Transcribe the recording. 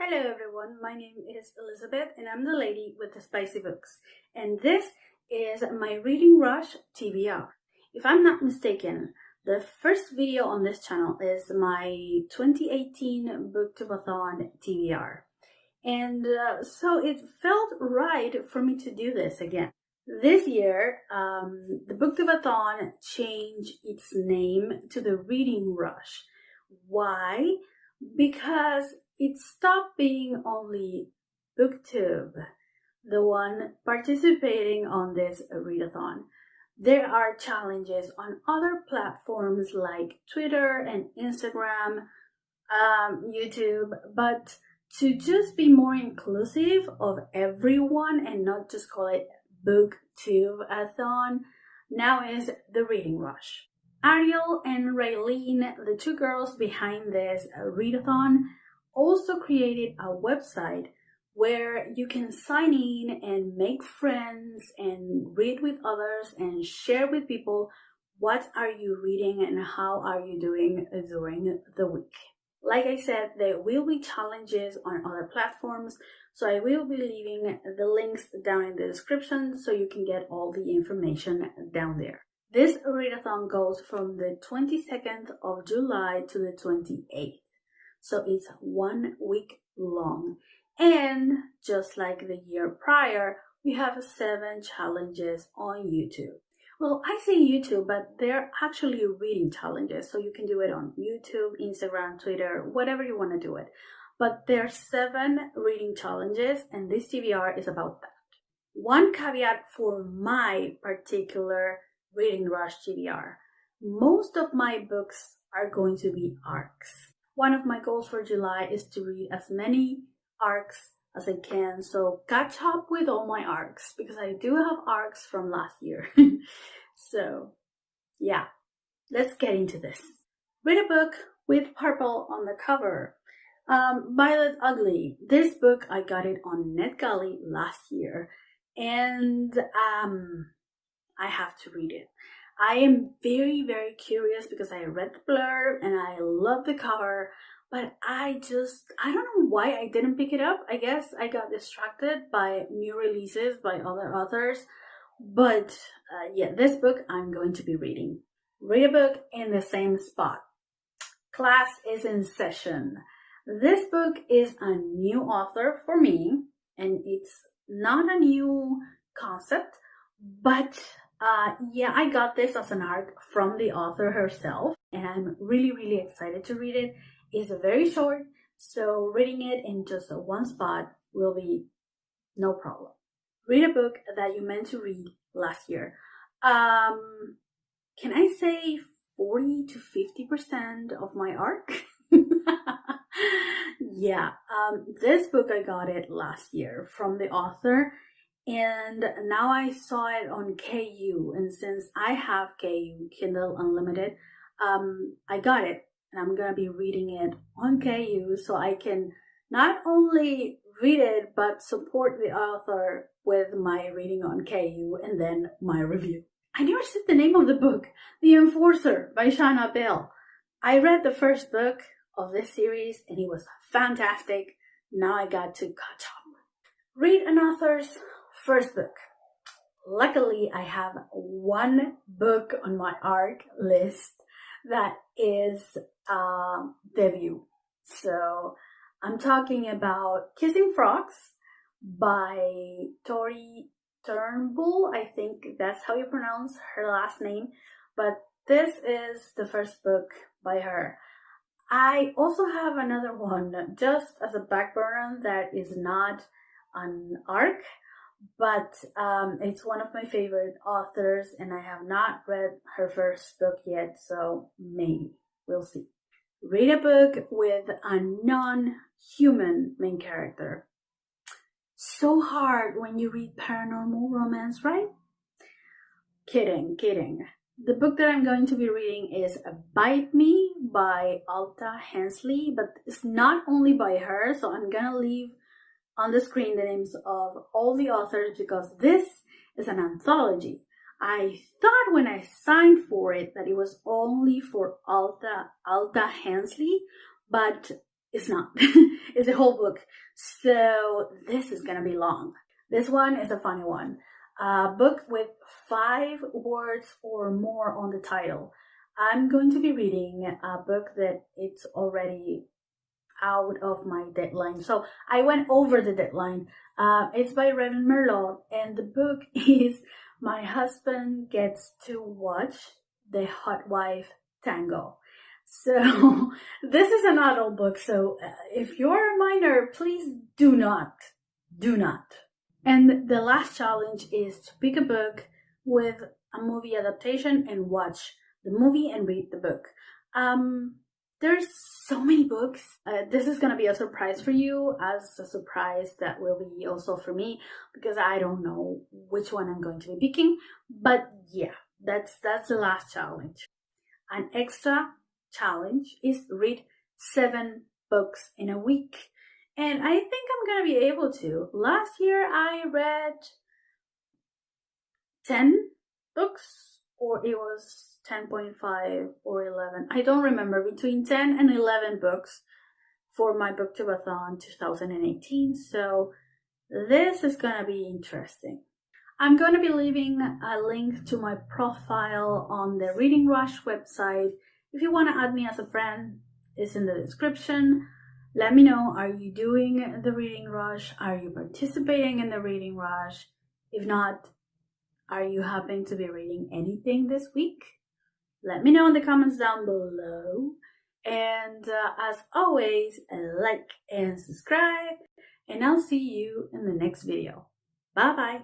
Hello everyone, my name is Elizabeth and I'm the lady with the spicy books. And this is my Reading Rush TBR. If I'm not mistaken, the first video on this channel is my 2018 Booktube-a-thon TBR. And so it felt right for me to do this again. This year, the Booktube-a-thon changed its name to the Reading Rush. Why? Because it stopped being only Booktube, the one participating on this readathon. There are challenges on other platforms like Twitter and Instagram, YouTube, but to just be more inclusive of everyone and not just call it Booktube-a-thon, now is the Reading Rush. Ariel and Raeleen, the two girls behind this readathon, also created a website where you can sign in and make friends and read with others and share with people what are you reading and how are you doing during the week. Like I said, there will be challenges on other platforms, so I will be leaving the links down in the description so you can get all the information down there. This readathon goes from the 22nd of July to the 28th. So it's 1 week long. And just like the year prior, we have 7 challenges on YouTube. Well, I say YouTube, but they're actually reading challenges. So you can do it on YouTube, Instagram, Twitter, whatever you want to do it. But there are 7 reading challenges, and this TBR is about that. One caveat for my particular Reading Rush TBR. Most of my books are going to be arcs. One of my goals for July is to read as many arcs as I can, so catch up with all my arcs because I do have arcs from last year. So yeah, let's get into this. Read a book with purple on the cover. Violet Ugly. This book, I got it on NetGalley last year, and I have to read it. I am very, very curious because I read the blurb and I love the cover, but I don't know why I didn't pick it up. I guess I got distracted by new releases by other authors. But yeah, this book I'm going to be reading. Read a book in the same spot. Class is in session. This book is a new author for me, and it's not a new concept, but yeah, I got this as an arc from the author herself, and I'm really, really excited to read it. It's very short, so reading it in just one spot will be no problem. Read a book that you meant to read last year. Can I say 40 to 50% of my arc? Yeah, this book I got it last year from the author. And now I saw it on KU, and since I have KU, Kindle Unlimited, I got it, and I'm gonna be reading it on KU so I can not only read it, but support the author with my reading on KU and then my review. I never said the name of the book, The Enforcer by Shanna Bell. I read the first book of this series, and it was fantastic. Now I got to catch up. Read an author's first book. Luckily, I have one book on my ARC list that is debut. So I'm talking about Kissing Frogs by Tori Turnbull. I think that's how you pronounce her last name. But this is the first book by her. I also have another one just as a back burner that is not an ARC, but it's one of my favorite authors, and I have not read her first book yet, so maybe we'll see. Read a book with a non-human main character. So hard when you read paranormal romance, right? Kidding. The book that I'm going to be reading is Bite Me by Alta Hensley, but it's not only by her, so I'm gonna leave on the screen the names of all the authors because this is an anthology. I thought when I signed for it that it was only for Alta Hensley, but it's not. It's a whole book. So this is gonna be long. This one is a funny one. A book with 5 words or more on the title. I'm going to be reading a book that it's already out of my deadline. So I went over the deadline. It's by Reverend Merlot, and the book is My Husband Gets to Watch the Hot Wife Tango. So this is an adult book, so if you're a minor, please do not. And the last challenge is to pick a book with a movie adaptation and watch the movie and read the book. There's so many books. This is going to be a surprise for you, as a surprise that will be also for me, because I don't know which one I'm going to be picking. But yeah, that's the last challenge. An extra challenge is read 7 books in a week. And I think I'm going to be able to. Last year I read 10 books, or it was 10.5 or 11. I don't remember, between 10 and 11 books for my Booktube-a-thon 2018. So this is going to be interesting. I'm going to be leaving a link to my profile on the Reading Rush website. If you want to add me as a friend, it's in the description. Let me know, are you doing the Reading Rush? Are you participating in the Reading Rush? If not, are you happening to be reading anything this week? Let me know in the comments down below. And as always, like and subscribe. And I'll see you in the next video. Bye bye.